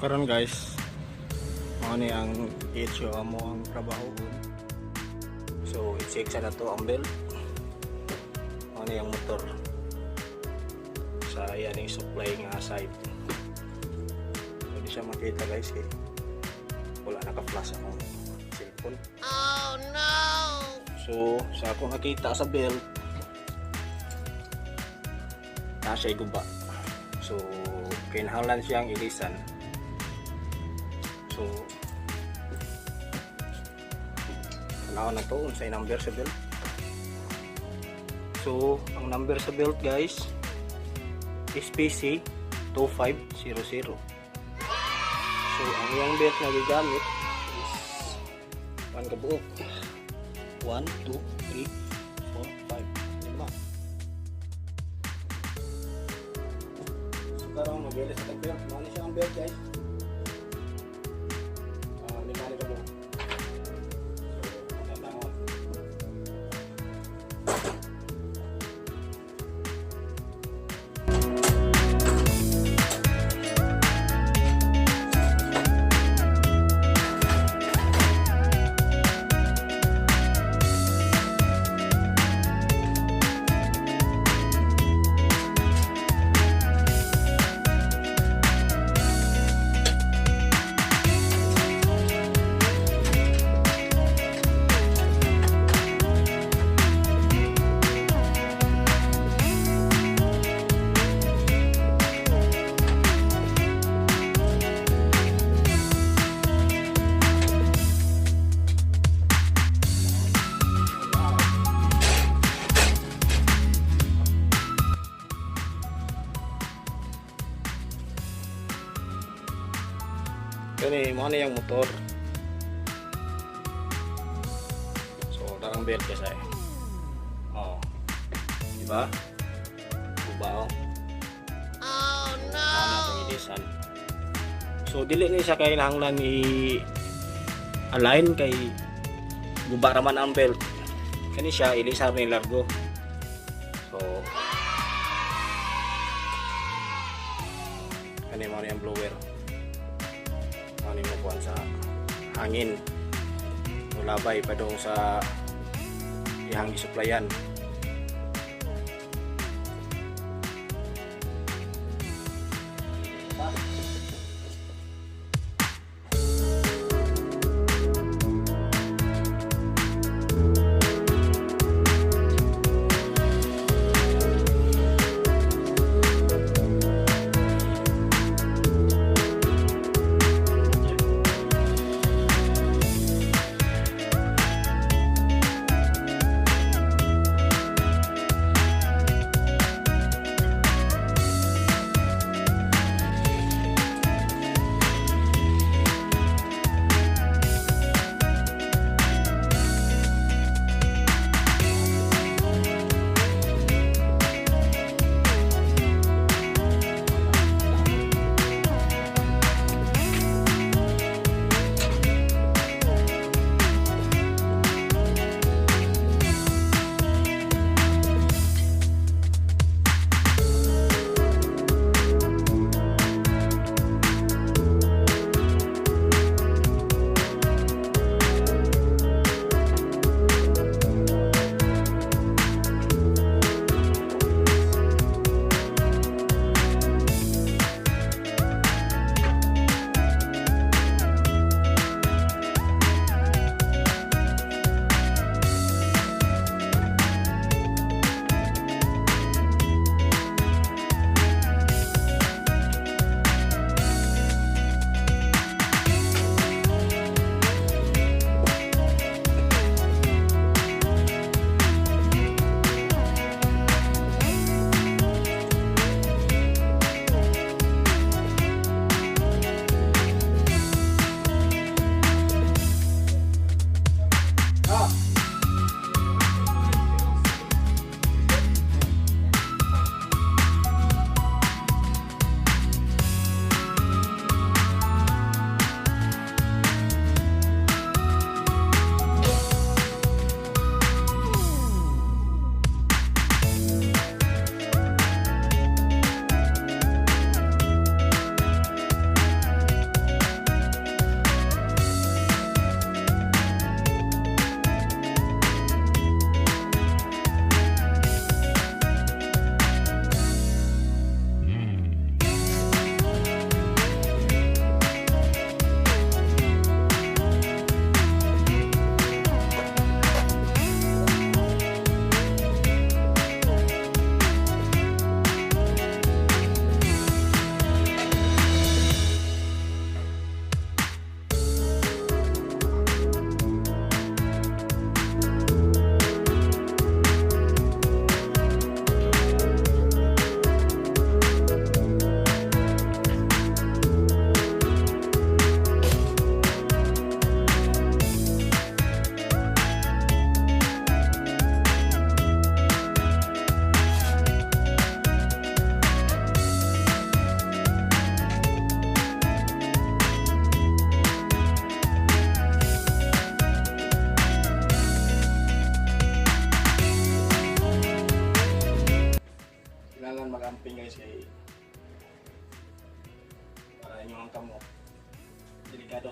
Karon guys, ano ang issue mo ang trabaho ko. So i-check sa nato ang belt. Ano yung motor sa yan yung supply nga side. Hindi siya makita guys eh. Wala naka-flash akong cellphone. Oh no! So sa akong nakita sa belt, nasa guba. So kinahanglan siyang ilisan. So tanaw na to unsay number sa belt. So ang number sa belt guys is PC 2500. So ang iyang belt na gigamit is PANKKABUHAYAN 1, 2, 3, 4, 5, 5. So karong mag-ilis sa belt. Ano siya ang belt guys? Kani mo na yung motor. So darang belt kasi. Oh. Di ba? Kuba oh. Oh no. Ano tong ilisan. So dili ni siya kailangan i-align kay guba raman ang belt. Kani siya ilisan ni largo. So kani mo na yung blower. Ano mo kuan sa hangin mulabay pa dong sa ihang isuplayan.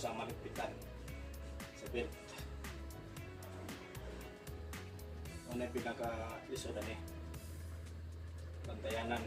sa maligpitan sa belt. Ano yung pinaka-lisod na bantayanan.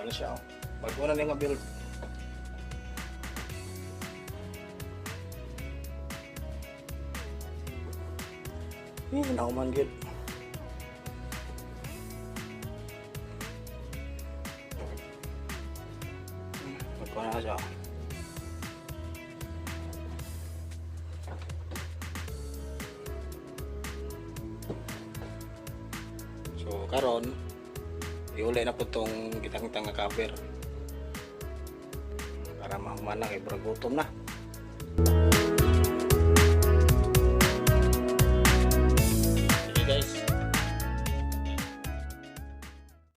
Ano siya, bago na nga build. Nauman good. Bago na siya. So karon iulay na po itong kitang-kitang nga cover para mahumana kay bragutom na.